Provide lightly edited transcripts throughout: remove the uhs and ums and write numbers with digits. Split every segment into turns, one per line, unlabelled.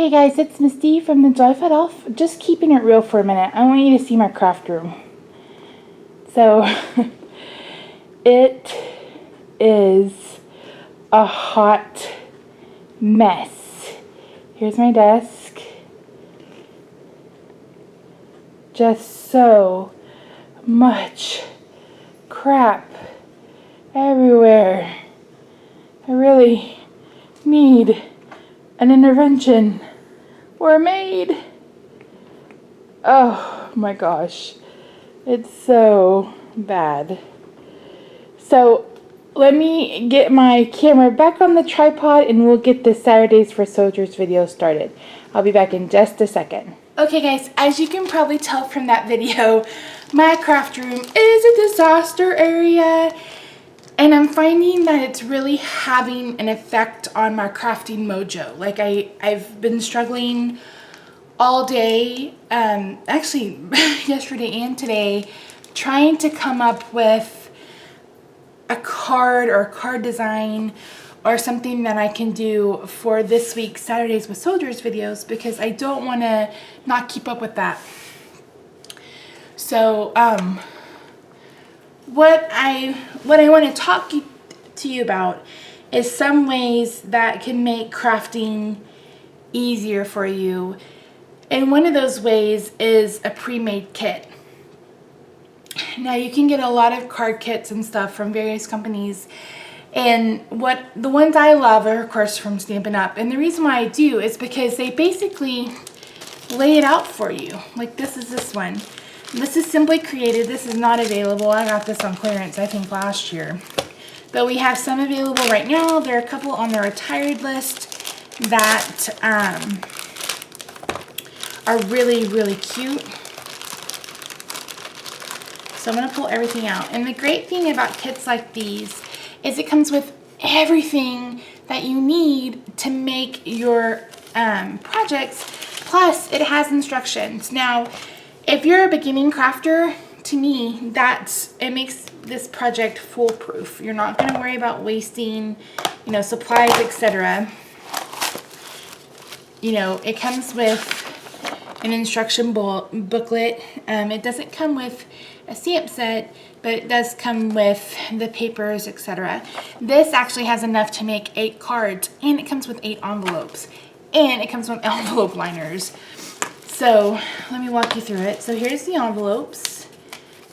Hey guys, it's Misty from the Joyful Elf. Just keeping it real for a minute. I want you to see my craft room. So, it is a hot mess. Here's my desk. Just so much crap everywhere. I really need an intervention or a maid. Oh my gosh, it's so bad. So let me get my camera back on the tripod and we'll get the Saturdays for Soldiers video started. I'll be back in just a second. Okay guys, as you can probably tell from that video, my craft room is a disaster area. And I'm finding that it's really having an effect on my crafting mojo. Like I've been struggling all day, actually yesterday and today, trying to come up with a card or a card design or something that I can do for this week's Saturdays with Soldiers videos, because I don't want to not keep up with that. So, what I want to talk to you about is some ways that can make crafting easier for you. And one of those ways is a pre-made kit. Now you can get a lot of card kits and stuff from various companies, and the ones I love are of course from Stampin' Up. And the reason why I do is because they basically lay it out for you. Like this one. This is Simply Created. This is not available. I got this on clearance, I think, last year. But we have some available right now. There are a couple on the retired list that are really, really cute. So I'm going to pull everything out. And the great thing about kits like these is it comes with everything that you need to make your projects. Plus, it has instructions. Now, if you're a beginning crafter, to me, it makes this project foolproof. You're not going to worry about wasting, supplies, etc. It comes with an instruction booklet. It doesn't come with a stamp set, but it does come with the papers, etc. This actually has enough to make 8 cards, and it comes with 8 envelopes, and it comes with envelope liners. So let me walk you through it. So here's the envelopes.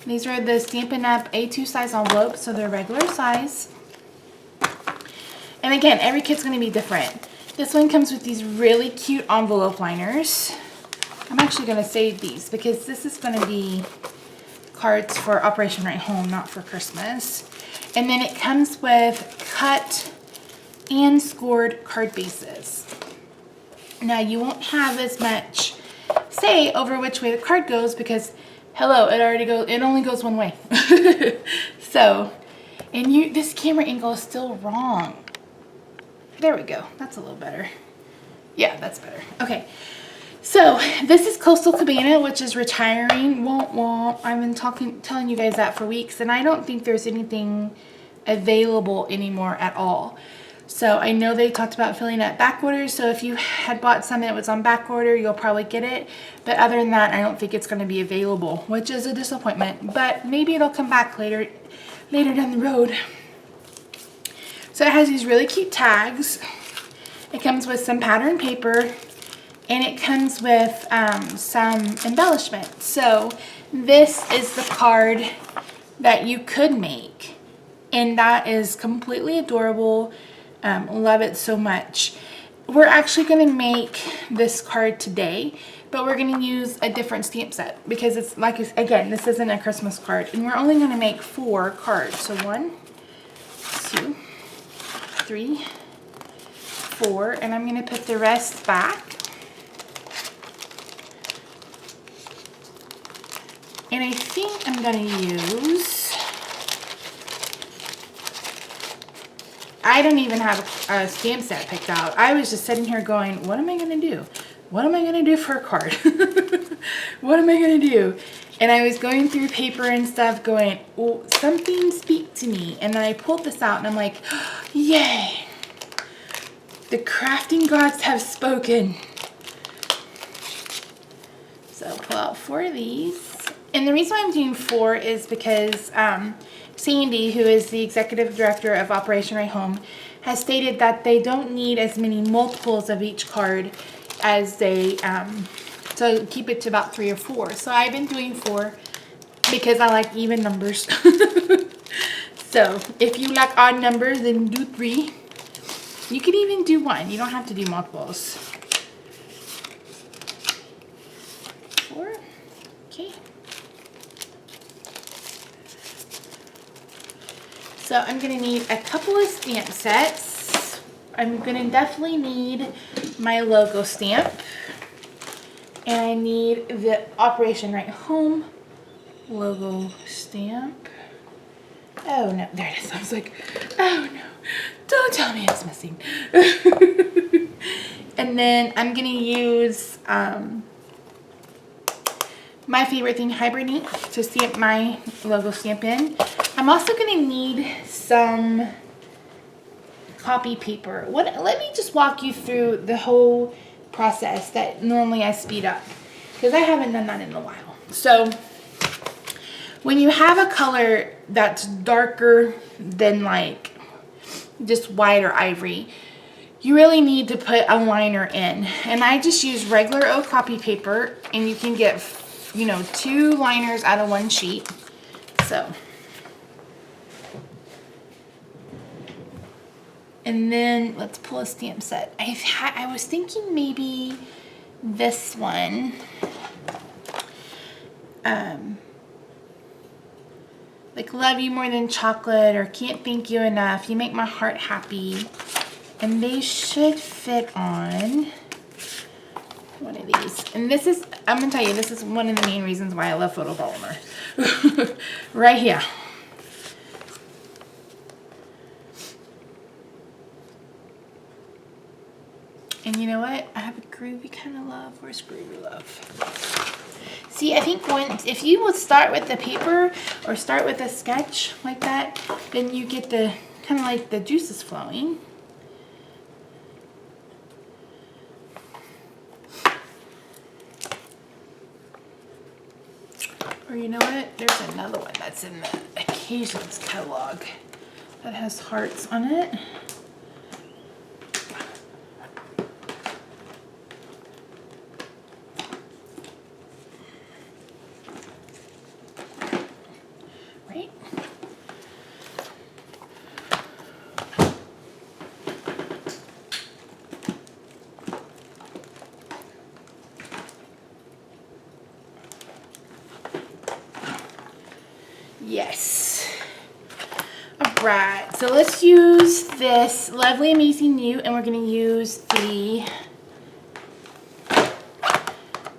These are the Stampin' Up! A2 size envelopes, so they're regular size. And again, every kit's going to be different. This one comes with these really cute envelope liners. I'm actually going to save these because this is going to be cards for Operation Right Home, not for Christmas. And then it comes with cut and scored card bases. Now you won't have as much say over which way the card goes because, hello, it only goes one way. So, and this camera angle is still wrong. There we go. That's a little better. Yeah, that's better. Okay. So this is Coastal Cabana, which is retiring. Womp womp. I've been telling you guys that for weeks, and I don't think there's anything available anymore at all. So I know they talked about filling up back orders, so if you had bought some and it was on back order, you'll probably get it. But other than that, I don't think it's going to be available, which is a disappointment. But maybe it'll come back later down the road. So it has these really cute tags. It comes with some pattern paper, and it comes with some embellishment. So this is the card that you could make, and that is completely adorable. Love it so much. We're actually going to make this card today, but we're going to use a different stamp set because it's like, again, this isn't a Christmas card, and we're only going to make 4 cards. So 1, 2, 3, 4, and I'm going to put the rest back. And I think I'm going to use, I don't even have a stamp set picked out. I was just sitting here going, what am I going to do? What am I going to do for a card? What am I going to do? And I was going through paper and stuff going, oh, something speak to me. And then I pulled this out and I'm like, oh, yay. The crafting gods have spoken. So pull out 4 of these. And the reason why I'm doing 4 is because Sandy, who is the executive director of Operation Right Home, has stated that they don't need as many multiples of each card as they, so keep it to about 3 or 4. So I've been doing 4 because I like even numbers. So if you like odd numbers, then do 3. You can even do 1. You don't have to do multiples. 4. Okay. So I'm going to need a couple of stamp sets. I'm going to definitely need my logo stamp. And I need the Operation Right Home logo stamp. Oh no, there it is. I was like, oh no, don't tell me it's missing. And then I'm going to use my favorite thing, hybrid ink, to stamp my logo stamp in. I'm also going to need some copy paper. Let me just walk you through the whole process that normally I speed up, because I haven't done that in a while. So when you have a color that's darker than like just white or ivory, you really need to put a liner in. And I just use regular old copy paper, and you can get, you know, 2 liners out of 1 sheet. So, and then let's pull a stamp set. I was thinking maybe this one. Like love you more than chocolate, or can't thank you enough, you make my heart happy. And they should fit on one of these. And this is, I'm gonna tell you, this is one of the main reasons why I love photopolymer. Right here. And you know what? I have a groovy kind of love. Where's groovy love? See, I think once, if you would start with the paper or start with a sketch like that, then you get the kind of like the juices flowing. Or you know what? There's another one that's in the Occasions catalog that has hearts on it. Yes. Alright, so let's use this Lovely Amazing You, and we're going to use the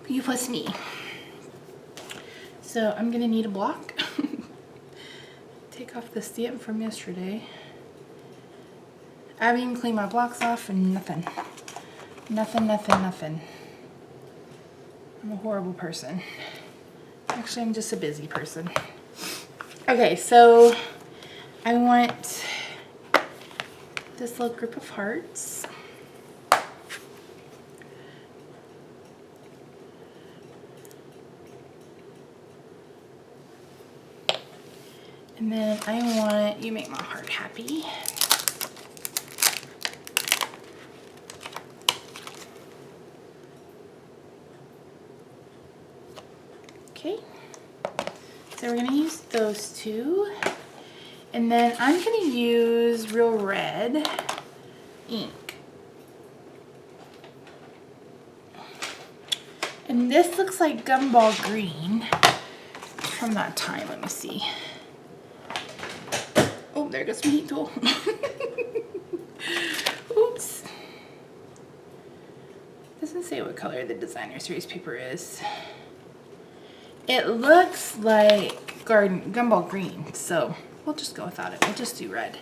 You Plus Me. So I'm going to need a block. Take off the stamp from yesterday. I haven't even cleaned my blocks off and nothing. Nothing. I'm a horrible person. Actually, I'm just a busy person. Okay, so I want this little group of hearts. And then I want You Make My Heart Happy. Okay. So we're going to use those 2. And then I'm going to use Real Red ink. And this looks like Gumball Green from that time. Let me see. Oh, there goes my heat tool. Oops. Doesn't say what color the designer series paper is. It looks like Gumball Green, so we'll just go without it. We'll just do red.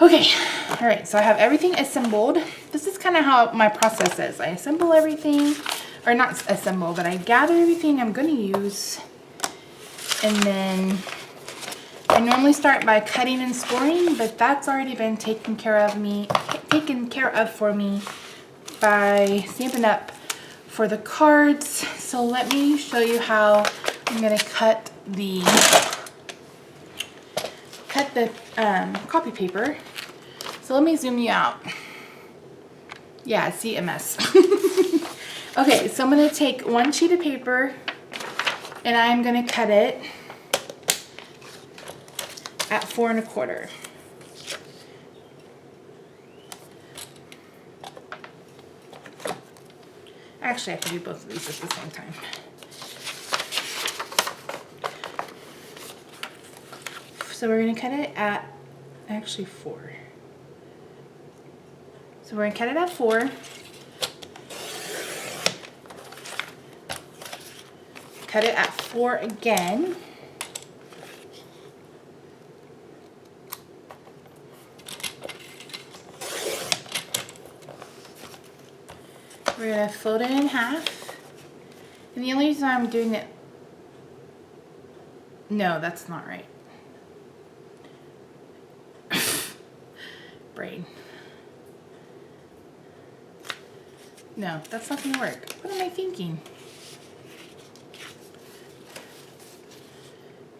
Okay, all right, so I have everything assembled. This is kind of how my process is. I assemble everything, or not assemble, but I gather everything I'm going to use. And then I normally start by cutting and scoring, but that's already been taken care of for me by Stampin' Up! for the cards. So let me show you how I'm gonna cut the copy paper. So let me zoom you out. Yeah, see, a mess. Okay, so I'm gonna take one sheet of paper and I'm gonna cut it at 4 1/4. Actually, I have to do both of these at the same time. So we're gonna cut it at, actually 4. So we're gonna cut it at 4. Cut it at 4 again. We're gonna fold it in half. And the only reason I'm doing it, no, that's not right. Brain. No, that's not gonna work. What am I thinking?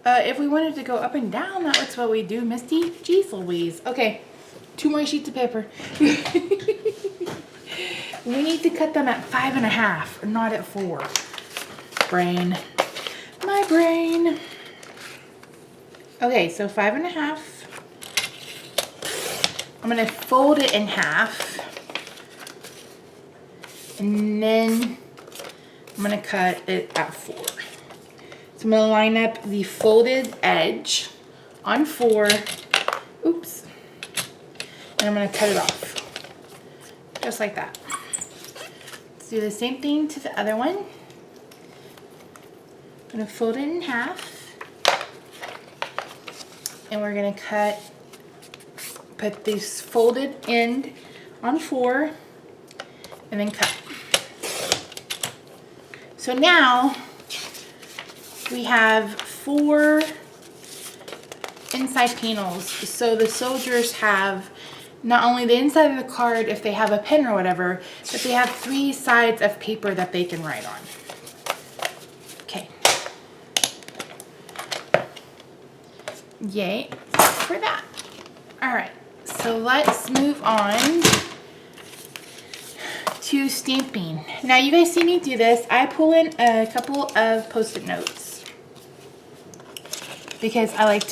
If we wanted to go up and down, that's what we do, Misty. Jeez Louise. Okay, 2 more sheets of paper. We need to cut them at 5 1/2, not at 4. Brain. My brain. Okay, so 5 1/2. I'm gonna fold it in half. And then I'm gonna cut it at 4. So I'm gonna line up the folded edge on 4. Oops. And I'm gonna cut it off. Just like that. Let's do the same thing to the other one. I'm gonna fold it in half. And we're gonna put this folded end on 4 and then cut. So now we have 4 inside panels. So the soldiers have not only the inside of the card if they have a pen or whatever, but they have 3 sides of paper that they can write on. Okay. Yay for that. All right, so let's move on to stamping. Now you guys see me do this. I pull in a couple of Post-it notes because I like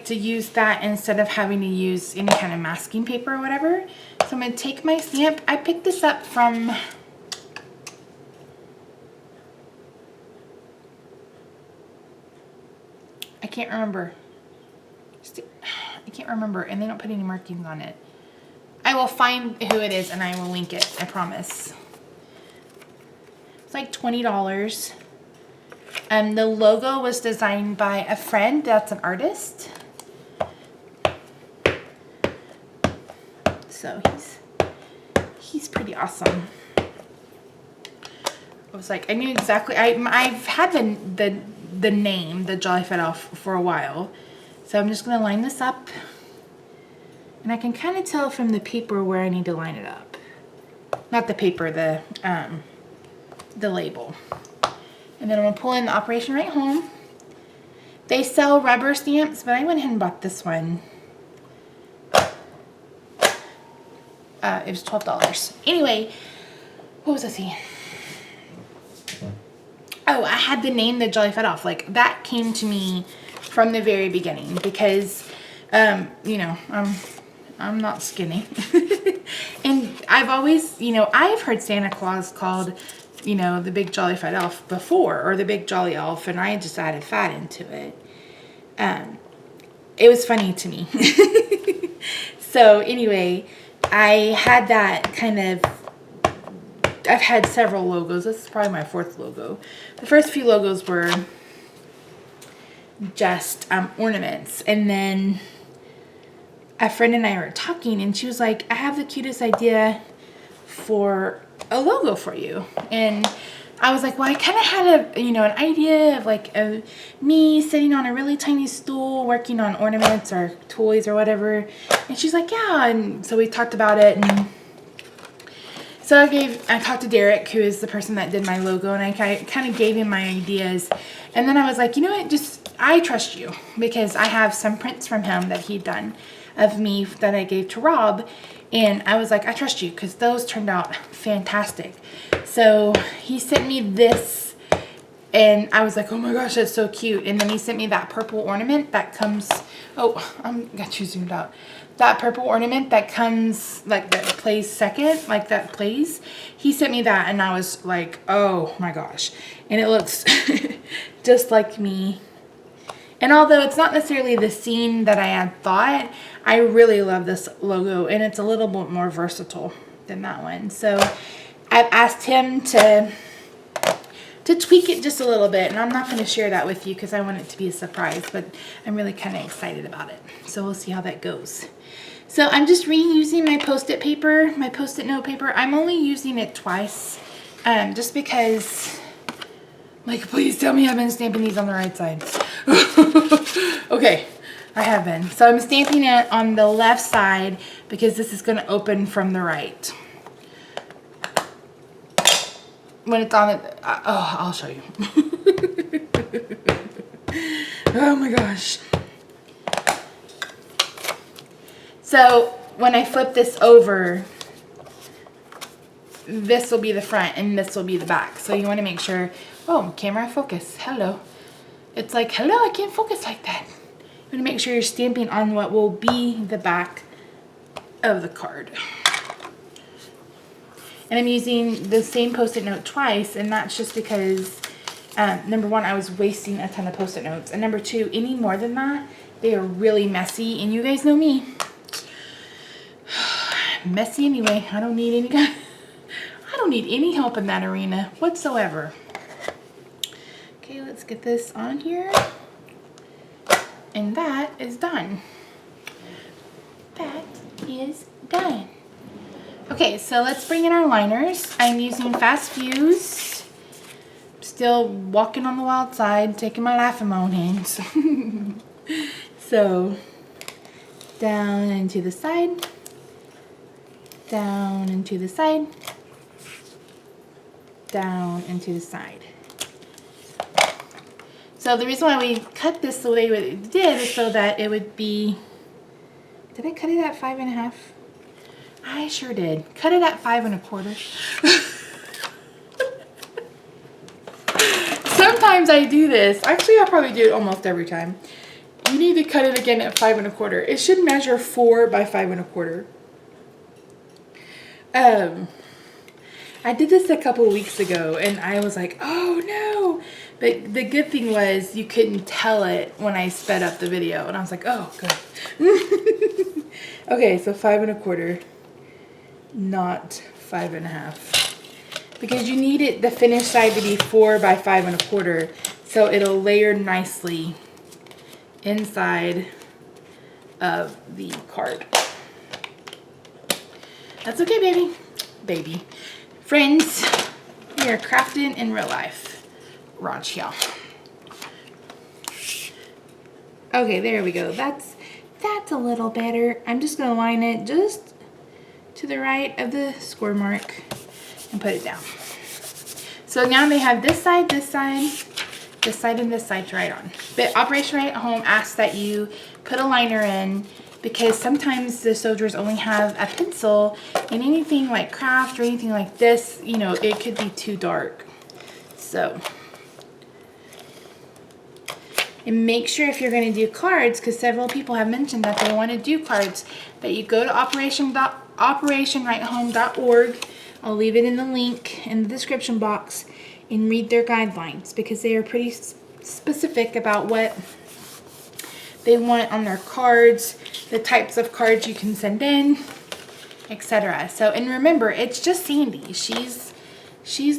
to use that instead of having to use any kind of masking paper or whatever. So I'm gonna take my stamp. I picked this up from, I can't remember, and they don't put any markings on it. I will find who it is and I will link it, I promise. It's like $20. The logo was designed by a friend that's an artist. So he's pretty awesome. I was like, I knew exactly, I've had the name, the Jolly Fat Elf, for a while. So I'm just gonna line this up. And I can kind of tell from the paper where I need to line it up. Not the paper, the label. And then I'm gonna pull in the Operation Right Home. They sell rubber stamps, but I went ahead and bought this one. It was $12. Anyway, what was I saying? Oh, I had the name the Jolly Fat Elf. Like, that came to me from the very beginning because, you know, I'm not skinny. And I've always, you know, I've heard Santa Claus called, you know, the Big Jolly Fat Elf before, or the Big Jolly Elf, and I just added fat into it. It was funny to me. So anyway, I had that kind of, I've had several logos. This is probably my 4th logo. The first few logos were just ornaments, and then a friend and I were talking, and she was like, I have the cutest idea for a logo for you. And I was like, well, I kind of had a, you know, an idea of like me sitting on a really tiny stool working on ornaments or toys or whatever. And she's like, yeah. And so we talked about it, and So I talked to Derek, who is the person that did my logo, and I kind of gave him my ideas. And then I was like, you know what, I trust you, because I have some prints from him that he'd done of me that I gave to Rob. And I was like, I trust you, because those turned out fantastic. So he sent me this, and I was like, oh my gosh, that's so cute. And then he sent me that purple ornament that comes, oh, got you zoomed out. That purple ornament that comes, like, that plays second, like that plays. He sent me that, and I was like, oh my gosh. And it looks just like me. And although it's not necessarily the scene that I had thought, I really love this logo, and it's a little bit more versatile than that one. So I've asked him to tweak it just a little bit, and I'm not going to share that with you because I want it to be a surprise, but I'm really kind of excited about it. So we'll see how that goes. So I'm just reusing my Post-it paper, my Post-it note paper. I'm only using it twice, just because, like, please tell me I've been stamping these on the right side. Okay, I have been. So I'm stamping it on the left side because this is going to open from the right. When it's on it, oh, I'll show you. Oh my gosh. So when I flip this over, this will be the front and this will be the back. So you want to make sure, oh, camera focus, hello. It's like, hello, I can't focus like that. You want to make sure you're stamping on what will be the back of the card. And I'm using the same Post-it note twice, and that's just because, number one, I was wasting a ton of Post-it notes. And number two, any more than that, they are really messy. And you guys know me. Messy anyway. I don't need any help in that arena whatsoever. Okay, let's get this on here. And that is done. That is done. Okay, so let's bring in our liners. I'm using Fast Fuse. Still walking on the wild side, taking my life in my own hands. So, down and to the side. Down and to the side. Down and to the side. So the reason why we cut this the way we did is so that it would be, did I cut it at 5.5? I sure did. Cut it at 5 1/4. Sometimes I do this. Actually, I probably do it almost every time. You need to cut it again at 5 1/4. It should measure 4 by 5 1/4. I did this a couple weeks ago, and I was like, oh no. But the good thing was you couldn't tell it when I sped up the video, and I was like, oh, good. Okay, so 5 1/4. Not 5 1/2, because you need it, the finished side, to be 4 by 5 1/4, so it'll layer nicely inside of the card. That's okay, baby. Baby. Friends, we are crafting in real life. Raj here. Okay, there we go. That's a little better. I'm just gonna line it just to the right of the score mark and put it down. So now they have this side, this side, this side, and this side to write on. But Operation Write at Home asks that you put a liner in, because sometimes the soldiers only have a pencil, and anything like craft or anything like this, you know, it could be too dark. So, and make sure if you're going to do cards, because several people have mentioned that they want to do cards, that you go to operationwritehome.org. I'll leave it in the link in the description box, and read their guidelines, because they are pretty specific about what they want on their cards, the types of cards you can send in, etc. So, and remember, it's just Sandy. She's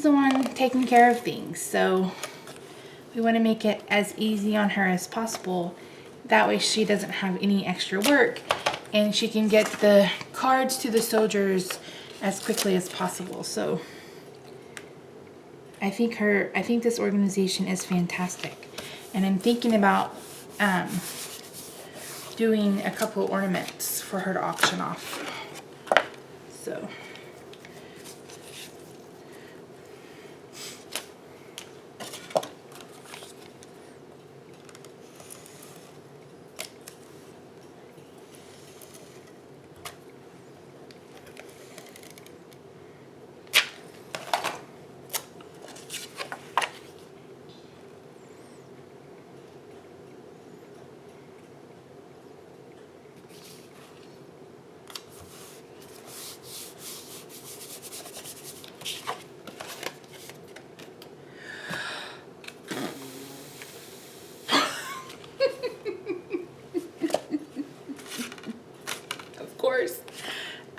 the one taking care of things. So we want to make it as easy on her as possible. That way she doesn't have any extra work, and she can get the cards to the soldiers as quickly as possible. So I think this organization is fantastic, and I'm thinking about doing a couple ornaments for her to auction off. So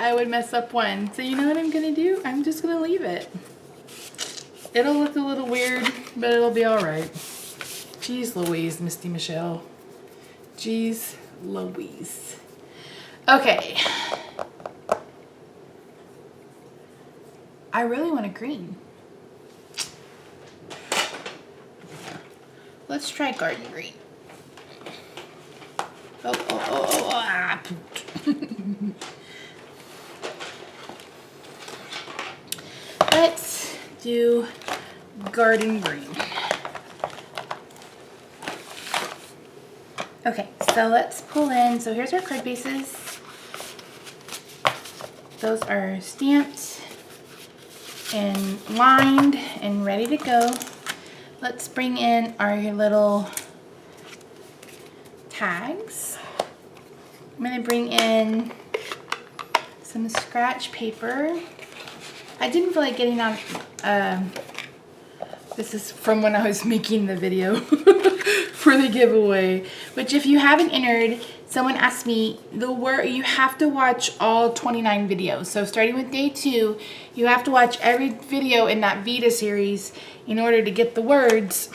I would mess up one. So you know what I'm gonna do? I'm just gonna leave it. It'll look a little weird, but it'll be all right. Jeez Louise, Misty Michelle. Jeez Louise. Okay. I really want a green. Let's try garden green. Ah. Let's do garden green. Okay, so let's pull in. So here's our card bases. Those are stamped and lined and ready to go. Let's bring in our little tags. I'm gonna bring in some scratch paper. I didn't feel like getting on, this is from when I was making the video for the giveaway, which if you haven't entered, someone asked me, you have to watch all 29 videos. So starting with day 2, you have to watch every video in that Vita series in order to get the words,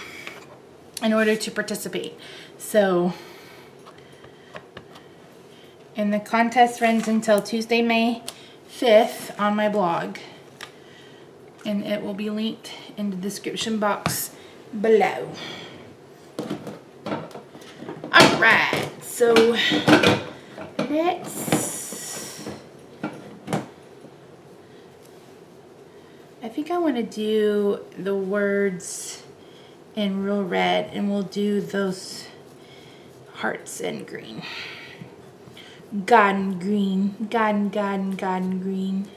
in order to participate. So, and the contest runs until Tuesday, May 5th on my blog. And it will be linked in the description box below. All right, so I think I want to do the words in real red, and we'll do those hearts in green. Garden green, garden green.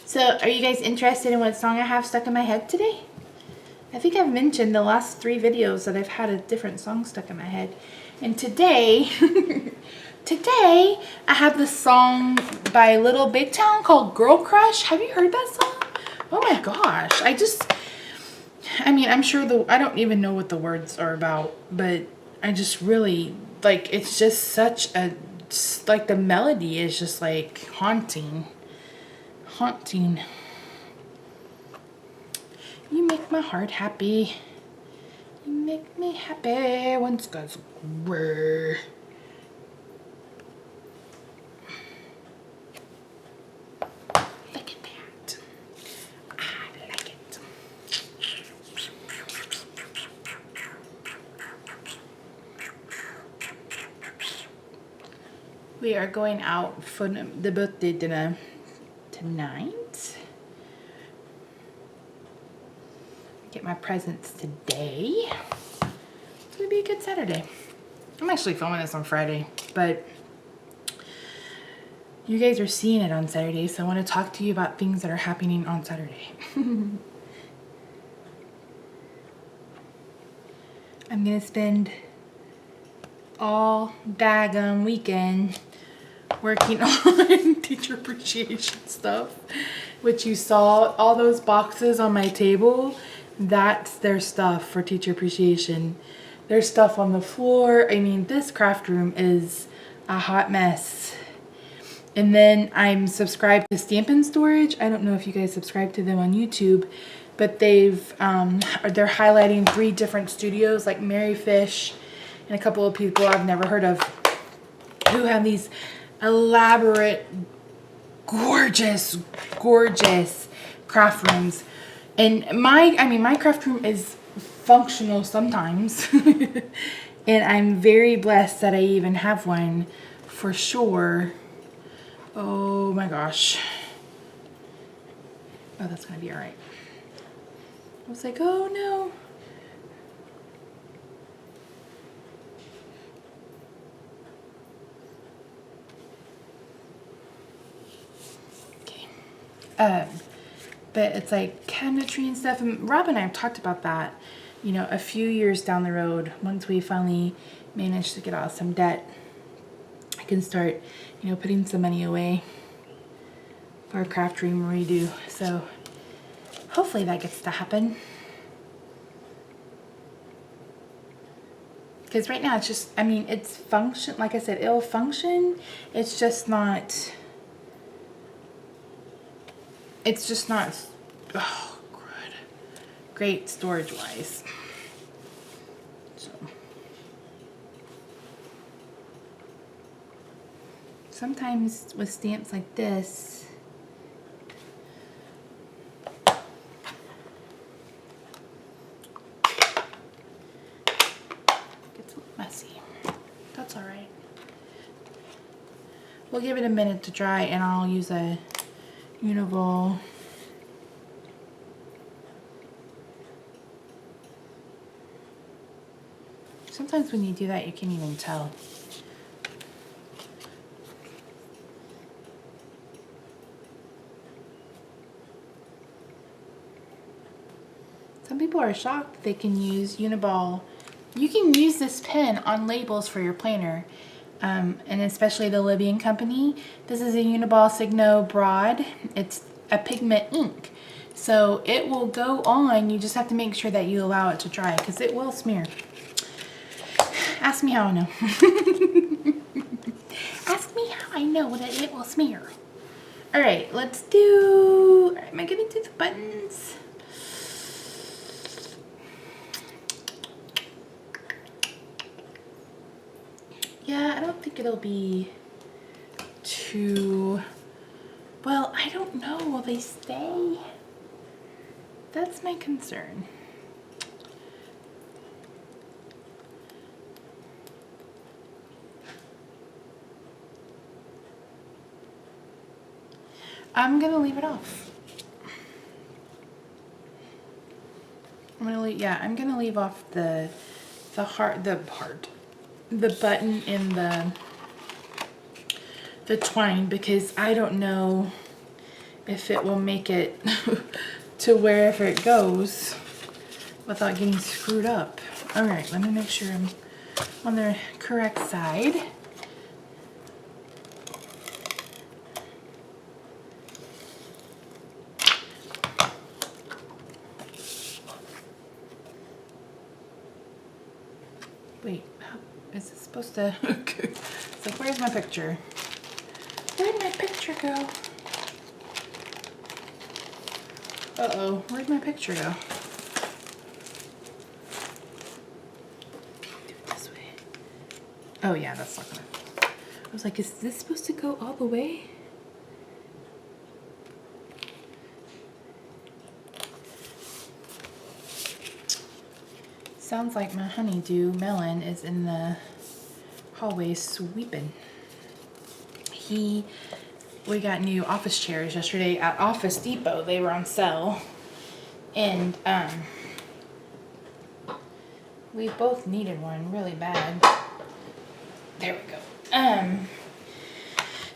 So, are you guys interested in what song I have stuck in my head today? I think I've mentioned the last 3 videos that I've had a different song stuck in my head. And today, today, I have this song by Little Big Town called Girl Crush. Have you heard that song? Oh my gosh. I mean, I'm sure I don't even know what the words are about, but I just really, like, it's just such a, like, the melody is just, like, haunting. Haunting. You make my heart happy. You make me happy when skies gray. Look at that. I like it. We are going out for the birthday dinner tonight. Get my presents today. It's gonna be a good Saturday. I'm actually filming this on Friday, but you guys are seeing it on Saturday, so I want to talk to you about things that are happening on Saturday. I'm gonna spend all daggone weekend working on teacher appreciation stuff, which you saw all those boxes on my table. That's their stuff for teacher appreciation. There's stuff on the floor. I mean, this craft room is a hot mess. And then I'm subscribed to Stampin' Storage. I don't know if you guys subscribe to them on YouTube, but they're highlighting 3 different studios, like Mary Fish and a couple of people I've never heard of, who have these elaborate, gorgeous craft rooms. And my craft room is functional sometimes. And I'm very blessed that I even have one, for sure. Oh my gosh. Oh, that's gonna be all right. I was like, oh no. Okay. But it's like cabinetry and stuff. And Rob and I have talked about that, you know, a few years down the road, once we finally manage to get out of some debt, I can start, you know, putting some money away for a craft room redo. So hopefully that gets to happen. Because right now it's just, I mean, it's function, like I said, it'll function. It's just not, oh, good. Great storage-wise. So, sometimes with stamps like this, it's a little messy. That's all right. We'll give it a minute to dry, and I'll use a Univol. Sometimes when you do that, you can't even tell. Some people are shocked they can use Uniball. You can use this pen on labels for your planner, and especially the Libyan company. This is a Uniball Signo Broad. It's a pigment ink, so it will go on. You just have to make sure that you allow it to dry, because it will smear. Ask me how I know. Ask me how I know that it will smear. All right, let's do, am I gonna do the buttons? Yeah, I don't think it'll be too, well, I don't know, will they stay? That's my concern. I'm gonna leave it off. I'm gonna leave off the button in the twine, because I don't know if it will make it to wherever it goes without getting screwed up. All right, let me make sure I'm on the correct side. Wait, how is this supposed to? Okay. So where's my picture? Where'd my picture go? Uh-oh, where'd my picture go? Do it this way. Oh yeah, that's not gonna. I was like, is this supposed to go all the way? Sounds like my honeydew melon is in the hallway sweeping. We got new office chairs yesterday at Office Depot. They were on sale, and we both needed one really bad. There we go.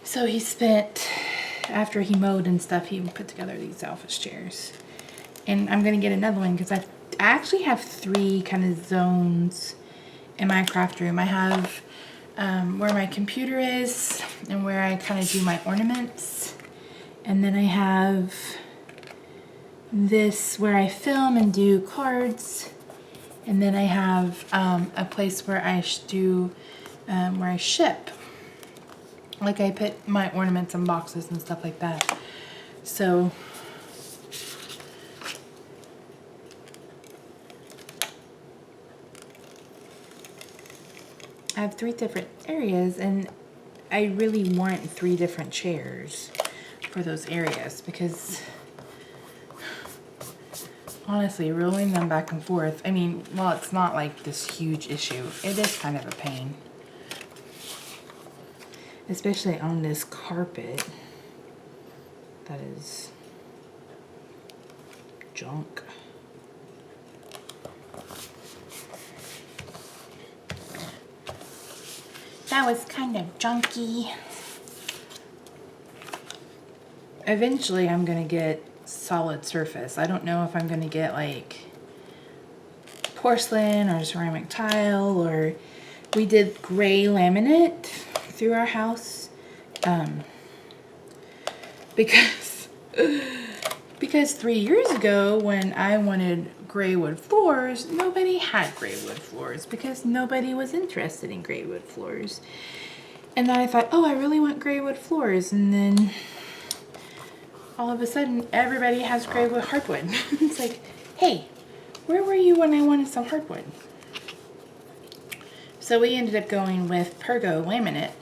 So he spent, after he mowed and stuff, he put together these office chairs, and I'm gonna get another one because I actually have 3 kind of zones in my craft room. I have where my computer is and where I kind of do my ornaments, and then I have this where I film and do cards, and then I have a place where I do where I ship, like I put my ornaments in boxes and stuff like that. So I have 3 different areas, and I really want 3 different chairs for those areas, because honestly, rolling them back and forth, I mean, well, it's not like this huge issue. It is kind of a pain, especially on this carpet that is junk. That was kind of junky. Eventually I'm gonna get solid surface. I don't know if I'm gonna get like porcelain or ceramic tile, or we did gray laminate through our house because 3 years ago when I wanted gray wood floors, nobody had gray wood floors because nobody was interested in gray wood floors. And then I thought, oh, I really want gray wood floors. And then all of a sudden, everybody has gray wood hardwood. It's like, hey, where were you when I wanted some hardwood? So we ended up going with Pergo laminate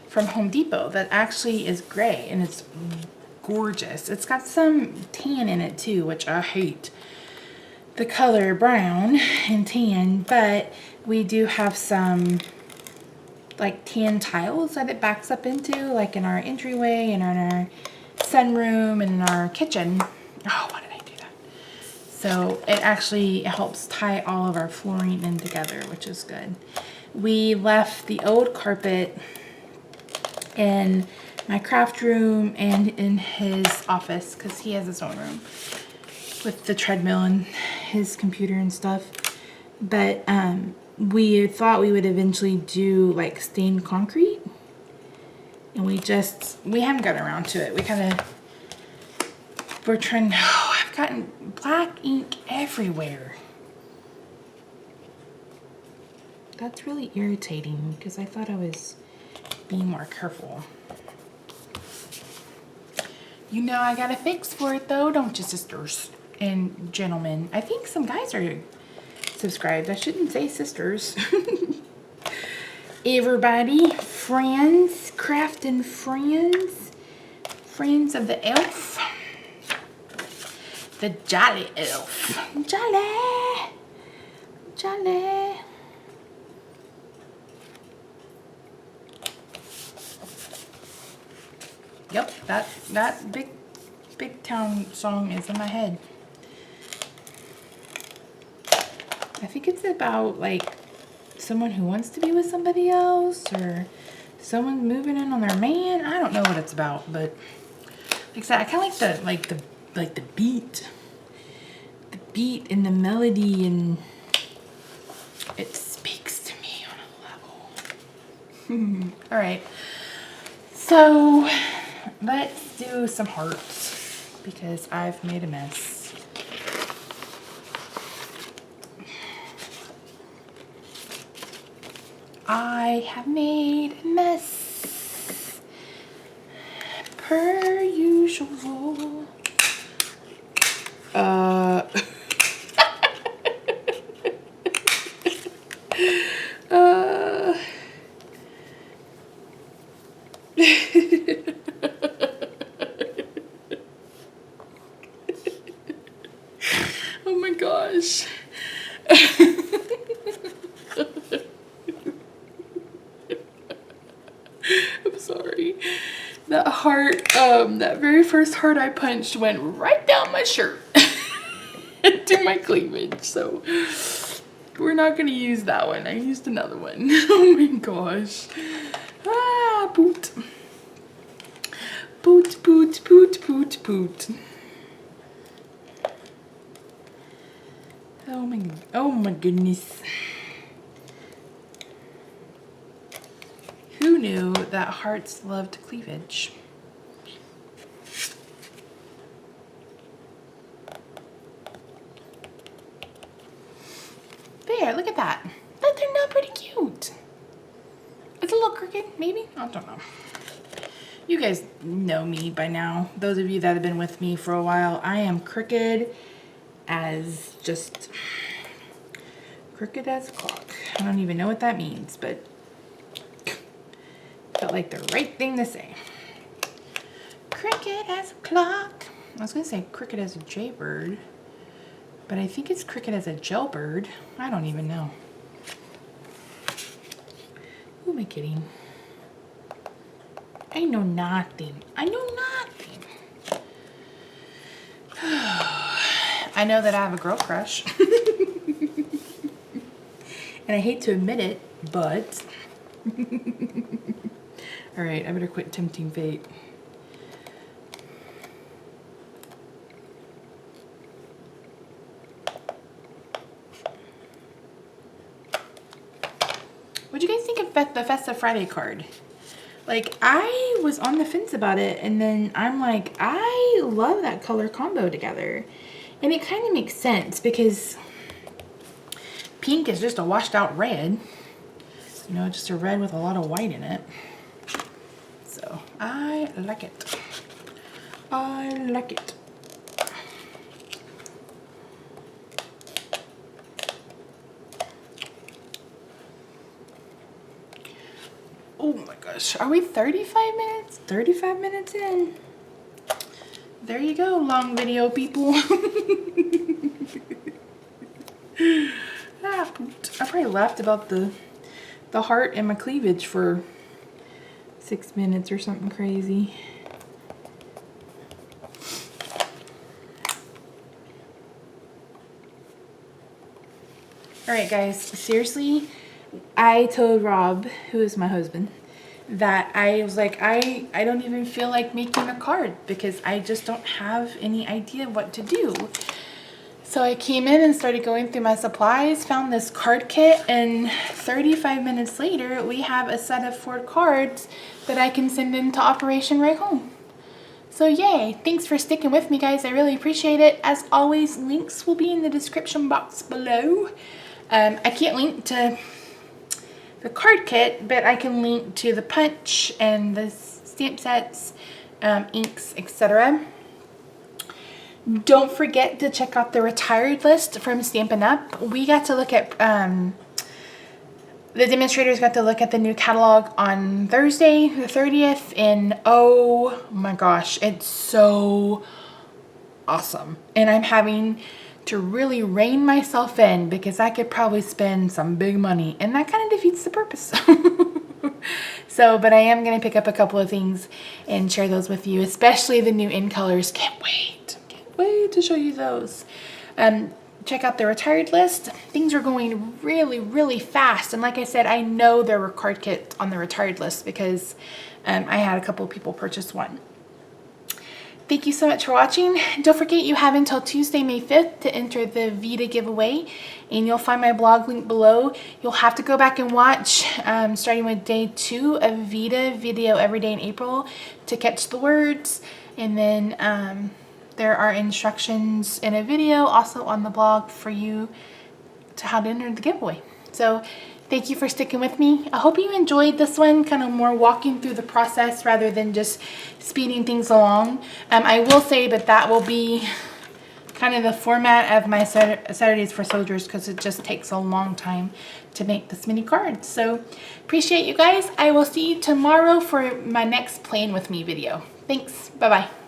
from Home Depot that actually is gray, and it's gorgeous. It's got some tan in it too, which I hate the color brown and tan, but we do have some like tan tiles that it backs up into, like in our entryway and in our sunroom and in our kitchen. Oh, why did I do that? So it actually helps tie all of our flooring in together, which is good. We left the old carpet in my craft room and in his office because he has his own room with the treadmill and his computer and stuff. But we thought we would eventually do like stained concrete, and we haven't gotten around to it. We're trying. Oh, I've gotten black ink everywhere. That's really irritating because I thought I was being more careful. You know I got a fix for it though, don't you, sisters and gentlemen? I think some guys are subscribed. I shouldn't say sisters. Everybody, friends, crafting friends, friends of the elf, the jolly elf, jolly, jolly. Yep, that big town song is in my head. I think it's about like someone who wants to be with somebody else, or someone moving in on their man. I don't know what it's about, but like I said, I kind of like the beat and the melody, and it speaks to me on a level. All right, so let's do some hearts because I've made a mess. I have made a mess, per usual. Oh my gosh. I'm sorry. That heart, that very first heart I punched went right down my shirt to my cleavage. So we're not gonna use that one. I used another one. Oh my gosh. Ah, boot. Boot, boot, boot, boot, boot. Oh my goodness. Who knew that hearts loved cleavage? There, look at that. That turned out pretty cute. It's a little crooked, maybe? I don't know. You guys know me by now. Those of you that have been with me for a while, I am crooked as just crooked as a clock. I don't even know what that means, but felt like the right thing to say. Crooked as a clock. I was gonna say crooked as a jaybird, but I think it's crooked as a jailbird. I don't even know. Who am I kidding? I know nothing. I know nothing. I know that I have a girl crush. And I hate to admit it, but all right, I better quit tempting fate. What'd you guys think of the Festive Friday card? Like, I was on the fence about it, and then I'm like, I love that color combo together. And it kind of makes sense because pink is just a washed out red. You know, just a red with a lot of white in it. So I like it. I like it. Oh my gosh, are we 35 minutes? 35 minutes in. There you go, long video people. I probably laughed about the heart and my cleavage for 6 minutes or something crazy. Alright guys, seriously, I told Rob, who is my husband, that I was like, I don't even feel like making a card because I just don't have any idea what to do. So I came in and started going through my supplies, found this card kit, and 35 minutes later, we have a set of 4 cards that I can send into operation right home. So yay, thanks for sticking with me guys, I really appreciate it. As always, links will be in the description box below. I can't link to the card kit, but I can link to the punch and the stamp sets, inks, etc. Don't forget to check out the retired list from Stampin' Up. We got to look at, the demonstrators got to look at the new catalog on Thursday, the 30th, and oh my gosh, it's so awesome. And I'm having to really rein myself in because I could probably spend some big money, and that kind of defeats the purpose. So, but I am going to pick up a couple of things and share those with you, especially the new in colors. Can't wait to show you those. Check out the retired list. Things are going really, really fast. And like I said, I know there were card kits on the retired list because I had a couple of people purchase one. Thank you so much for watching. Don't forget you have until Tuesday, May 5th to enter the Vita giveaway, and you'll find my blog link below. You'll have to go back and watch starting with day 2 of Vita video every day in April to catch the words, and then there are instructions in a video also on the blog for you to how to enter the giveaway. So thank you for sticking with me. I hope you enjoyed this one, kind of more walking through the process rather than just speeding things along. I will say that will be kind of the format of my Saturdays for Soldiers because it just takes a long time to make this many cards. So appreciate you guys. I will see you tomorrow for my next Playing With Me video. Thanks. Bye-bye.